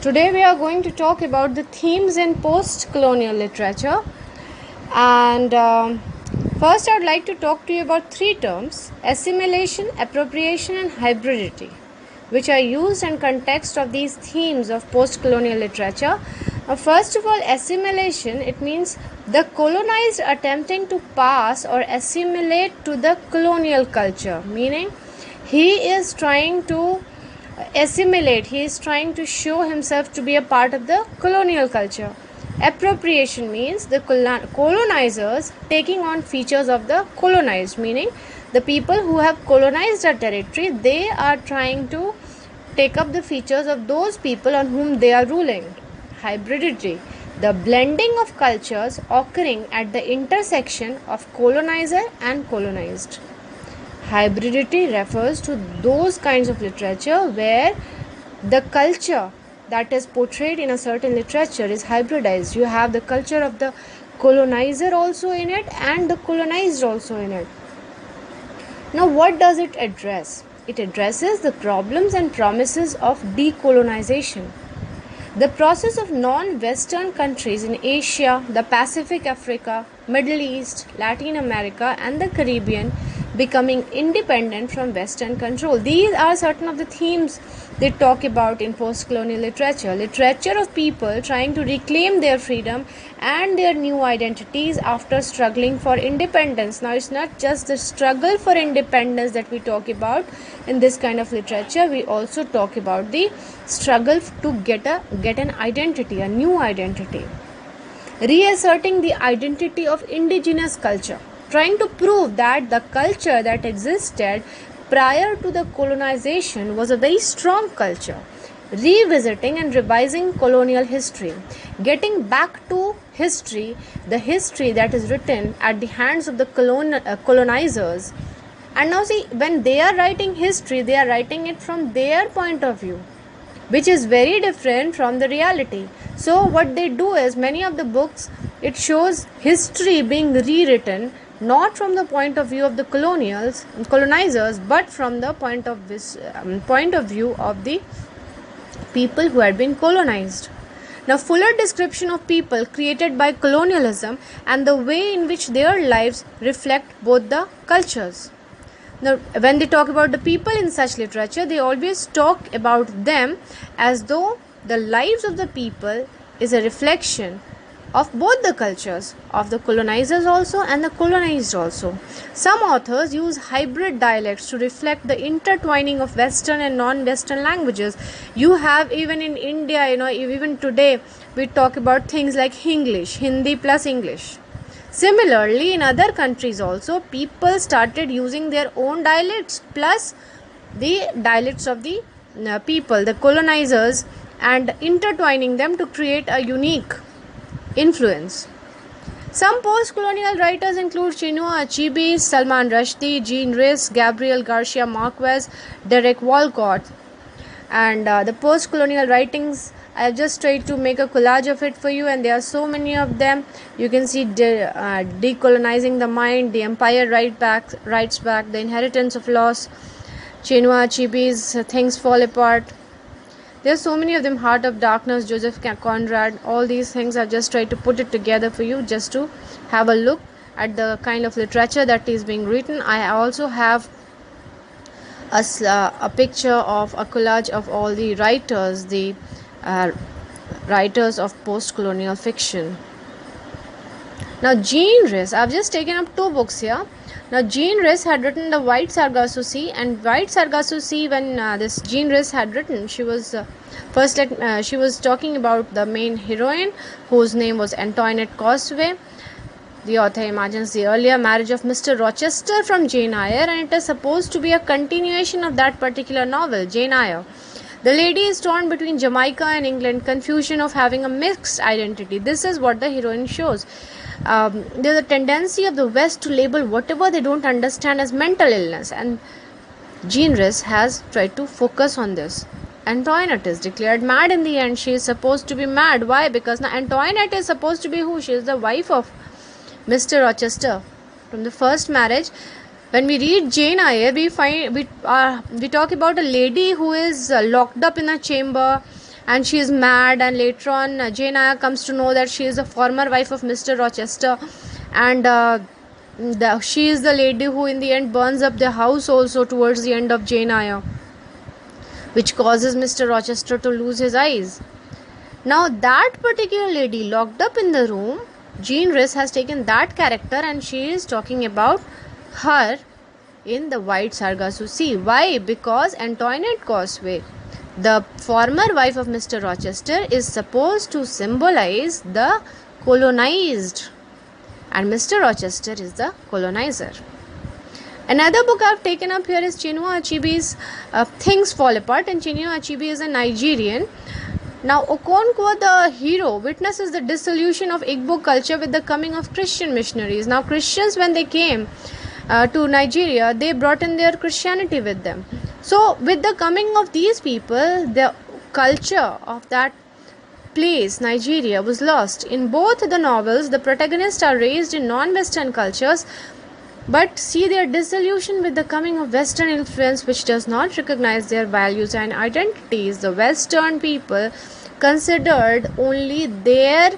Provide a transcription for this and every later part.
Today we are going to talk about the themes in post-colonial literature. And first I would like to talk to you about three terms: assimilation, appropriation and hybridity, which are used in context of these themes of post-colonial literature. First of all, assimilation, it means the colonized attempting to pass or assimilate to the colonial culture, meaning he is trying to assimilate, he is trying to show himself to be a part of the colonial culture. Appropriation means the colonizers taking on features of the colonized, meaning the people who have colonized a territory, they are trying to take up the features of those people on whom they are ruling. Hybridity, the blending of cultures occurring at the intersection of colonizer and colonized. Hybridity refers to those kinds of literature where the culture that is portrayed in a certain literature is hybridized. You have the culture of the colonizer also in it and the colonized also in it. Now, what does it address? It addresses the problems and promises of decolonization. The process of non-Western countries in Asia, the Pacific, Africa, Middle East, Latin America and the Caribbean becoming independent from Western control. These are certain of the themes they talk about in post-colonial literature. Literature of people trying to reclaim their freedom and their new identities after struggling for independence. Now, it's not just the struggle for independence that we talk about in this kind of literature. We also talk about the struggle to get an identity, a new identity. Reasserting the identity of indigenous culture, trying to prove that the culture that existed prior to the colonization was a very strong culture. Revisiting and revising colonial history, getting back to history, the history that is written at the hands of the colonizers. And now see, when they are writing history, they are writing it from their point of view, which is very different from the reality. So what they do is, many of the books, it shows history being rewritten not from the point of view of the colonizers, but from the point of view of the people who had been colonized. Now, fuller description of people created by colonialism and the way in which their lives reflect both the cultures. Now, when they talk about the people in such literature, they always talk about them as though the lives of the people is a reflection of both the cultures, of the colonizers also and the colonized also. Some authors use hybrid dialects to reflect the intertwining of Western and non-Western languages. You have even in India, even today, we talk about things like English, Hindi plus English. Similarly, in other countries also, people started using their own dialects plus the dialects of the people, the colonizers, and intertwining them to create a unique influence. Some post-colonial writers include Chinua Achebe, Salman Rushdie, Jean Rhys, Gabriel Garcia Marquez, Derek Walcott. And the post-colonial writings, I have just tried to make a collage of it for you, and there are so many of them. You can see Decolonizing the Mind, The Empire Writes Back, The Inheritance of Loss, Chinua Achebe's Things Fall Apart. There are so many of them, Heart of Darkness, Joseph Conrad. All these things I've just tried to put it together for you just to have a look at the kind of literature that is being written. I also have a picture of a collage of all the writers, the writers of post-colonial fiction. Now, Jean Rhys, I've just taken up two books here. Now, Jean Rhys had written The White Sargasso Sea, and White Sargasso Sea, when this Jean Rhys had written, she was she was talking about the main heroine, whose name was Antoinette Cosway. The author imagines the earlier marriage of Mr. Rochester from Jane Eyre, and it is supposed to be a continuation of that particular novel, Jane Eyre. The lady is torn between Jamaica and England, confusion of having a mixed identity. This is what the heroine shows. There's a tendency of the West to label whatever they don't understand as mental illness, and Jean Rhys has tried to focus on this. Antoinette is declared mad in the end. She is supposed to be mad. Why? Because now Antoinette is supposed to be who? She is the wife of Mr. Rochester from the first marriage. When we read Jane Eyre, we talk about a lady who is locked up in a chamber, and she is mad, and later on Jane Eyre comes to know that she is the former wife of Mr. Rochester, and she is the lady who in the end burns up the house also towards the end of Jane Eyre, which causes Mr. Rochester to lose his eyes. Now that particular lady locked up in the room, Jean Rhys has taken that character and she is talking about her in the White Sargasso Sea. Why? Because Antoinette Causeway, the former wife of Mr. Rochester, is supposed to symbolize the colonized, and Mr. Rochester is the colonizer. Another book I've taken up here is Chinua Achebe's Things Fall Apart, and Chinua Achebe is a Nigerian. Now, Okonkwo, the hero, witnesses the dissolution of Igbo culture with the coming of Christian missionaries. Now, Christians, when they came to Nigeria, they brought in their Christianity with them. So, with the coming of these people, the culture of that place, Nigeria, was lost. In both the novels, the protagonists are raised in non-Western cultures, but see their dissolution with the coming of Western influence, which does not recognize their values and identities. The Western people considered only their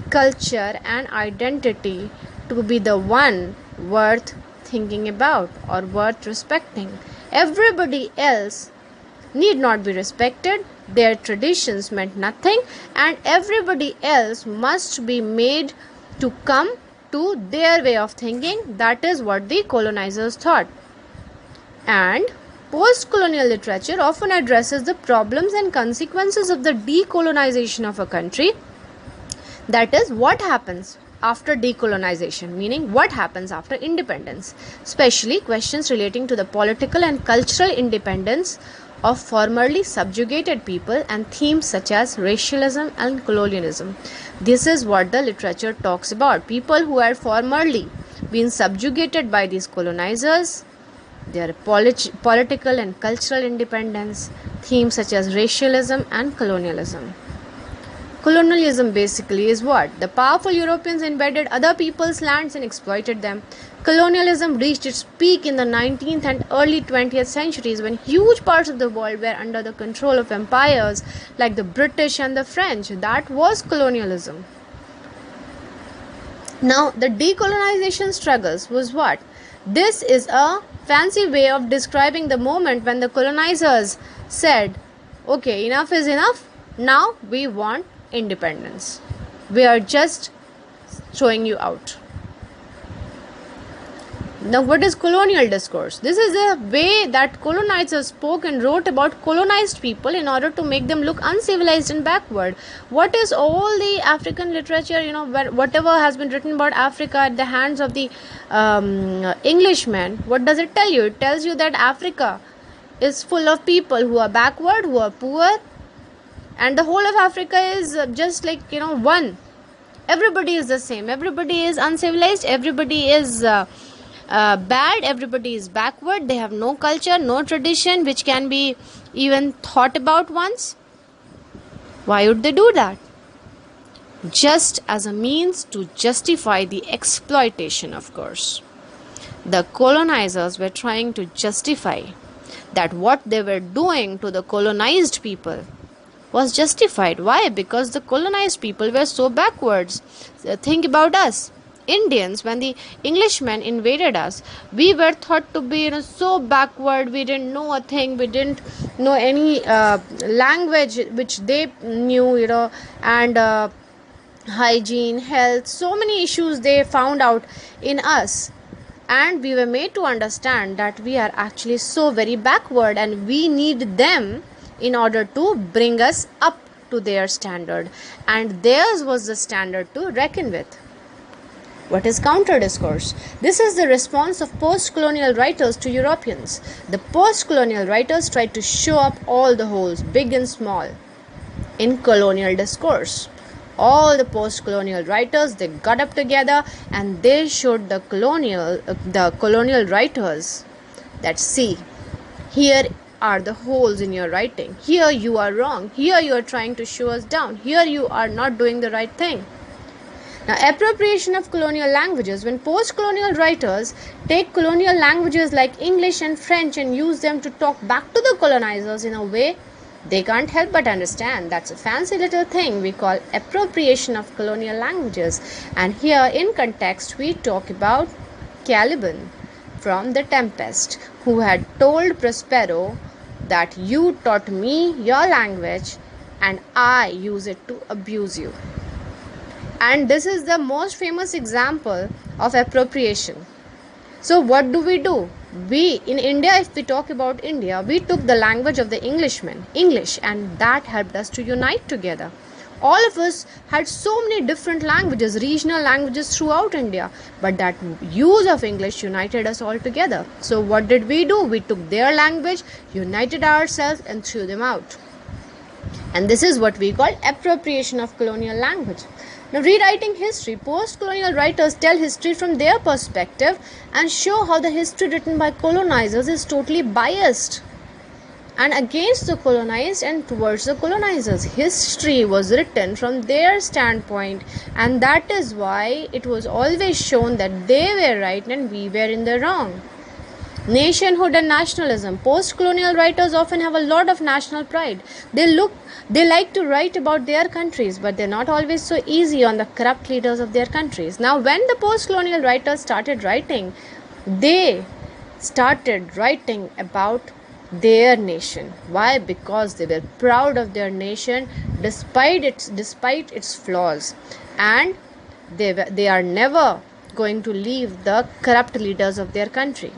culture and identity to be the one worth thinking about or worth respecting. Everybody else need not be respected. Their traditions meant nothing, and everybody else must be made to come to their way of thinking. That is what the colonizers thought. And post-colonial literature often addresses the problems and consequences of the decolonization of a country. That is, what happens after decolonization, meaning what happens after independence, especially questions relating to the political and cultural independence of formerly subjugated people, and themes such as racialism and colonialism. This is what the literature talks about. People who had formerly been subjugated by these colonizers, their political and cultural independence, themes such as racialism and colonialism. Colonialism basically is what? The powerful Europeans invaded other people's lands and exploited them. Colonialism reached its peak in the 19th and early 20th centuries, when huge parts of the world were under the control of empires like the British and the French. That was colonialism. Now, the decolonization struggles was what? This is a fancy way of describing the moment when the colonizers said, okay, enough is enough, now we want independence. We are just throwing you out. Now, what is colonial discourse? This is a way that colonizers spoke and wrote about colonized people in order to make them look uncivilized and backward. What is all the African literature, whatever has been written about Africa at the hands of the Englishmen, what does it tell you? It tells you that Africa is full of people who are backward, who are poor, and the whole of Africa is just like, one. Everybody is the same. Everybody is uncivilized. Everybody is bad. Everybody is backward. They have no culture, no tradition, which can be even thought about once. Why would they do that? Just as a means to justify the exploitation, of course. The colonizers were trying to justify that what they were doing to the colonized people was justified. Why? Because the colonized people were so backwards. Think about us Indians. When the Englishmen invaded us, we were thought to be so backward. We didn't know a thing. We didn't know any language which they knew, and hygiene, health, so many issues they found out in us. And we were made to understand that we are actually so very backward, and we need them in order to bring us up to their standard, and theirs was the standard to reckon with. What is counter discourse? This is the response of post-colonial writers to Europeans. The post-colonial writers tried to show up all the holes, big and small, in colonial discourse. All the post-colonial writers, they got up together and they showed the colonial writers that, see, here are the holes in your writing. Here you are wrong. Here you are trying to show us down. Here you are not doing the right thing. Now, appropriation of colonial languages. When post-colonial writers take colonial languages like English and French and use them to talk back to the colonizers in a way They can't help but understand that's a fancy little thing we call appropriation of colonial languages. And here, in context, we talk about Caliban from The Tempest, who had told Prospero that you taught me your language and I use it to abuse you. And this is the most famous example of appropriation. So what do? We in India, if we talk about India, we took the language of the Englishmen, English, and that helped us to unite together. All of us had so many different languages, regional languages throughout India, but that use of English united us all together. So what did? We took their language, united ourselves, and threw them out. And this is what we call appropriation of colonial language. Now, rewriting history, post-colonial writers tell history from their perspective and show how the history written by colonizers is totally biased and against the colonized and towards the colonizers. History was written from their standpoint, and that is why it was always shown that they were right and we were in the wrong. Nationhood and nationalism. Post-colonial writers often have a lot of national pride. They like to write about their countries, but they're not always so easy on the corrupt leaders of their countries. Now, when the post-colonial writers started writing, they started writing about their nation. Why? Because they were proud of their nation despite its flaws, and they are never going to leave the corrupt leaders of their country.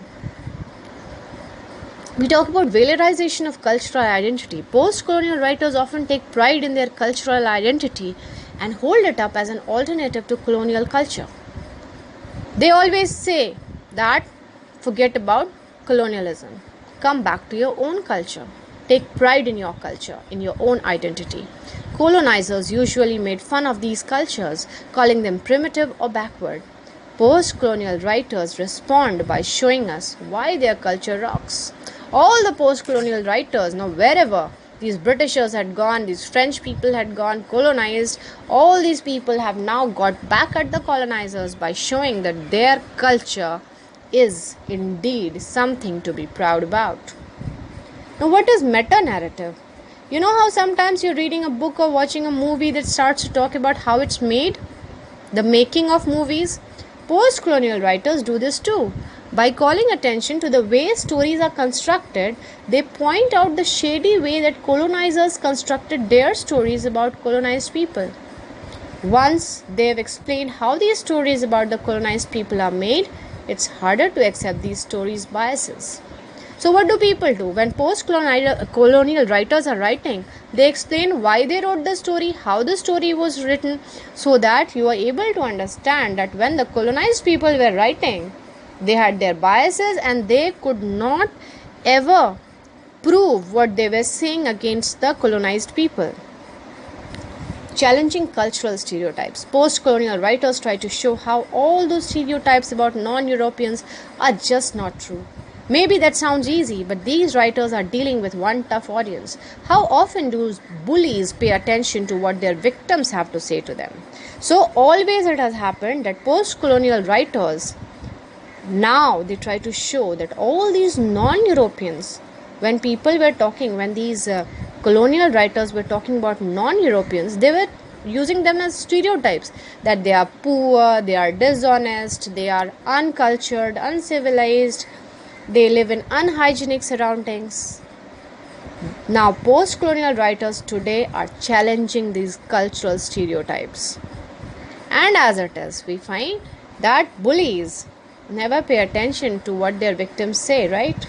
We talk about valorization of cultural identity. Post-colonial writers often take pride in their cultural identity and hold it up as an alternative to colonial culture. They always say that forget about colonialism. Come back to your own culture. Take pride in your culture, in your own identity. Colonizers usually made fun of these cultures, calling them primitive or backward. Post-colonial writers respond by showing us why their culture rocks. All the post-colonial writers, now wherever these Britishers had gone, these French people had gone, colonized, all these people have now got back at the colonizers by showing that their culture is indeed something to be proud about. Now, what is meta-narrative? You know how sometimes you're reading a book or watching a movie that starts to talk about how it's made? The making of movies? Post-colonial writers do this too. By calling attention to the way stories are constructed, they point out the shady way that colonizers constructed their stories about colonized people. Once they have explained how these stories about the colonized people are made, it's harder to accept these stories' biases. So what do people do? When post-colonial writers are writing, they explain why they wrote the story, how the story was written, so that you are able to understand that when the colonized people were writing, they had their biases and they could not ever prove what they were saying against the colonized people. Challenging cultural stereotypes. Post-colonial writers try to show how all those stereotypes about non-Europeans are just not true. Maybe that sounds easy, but these writers are dealing with one tough audience. How often do bullies pay attention to what their victims have to say to them? So always it has happened that post-colonial writers, now they try to show that all these non-Europeans, when these colonial writers were talking about non-Europeans, they were using them as stereotypes, that they are poor, they are dishonest, they are uncultured, uncivilized, they live in unhygienic surroundings. Now, post-colonial writers today are challenging these cultural stereotypes. And as it is, we find that bullies never pay attention to what their victims say, right?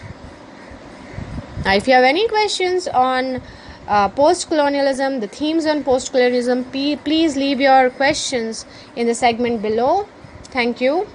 Now, if you have any questions on post-colonialism, the themes on post-colonialism, please leave your questions in the segment below. Thank you.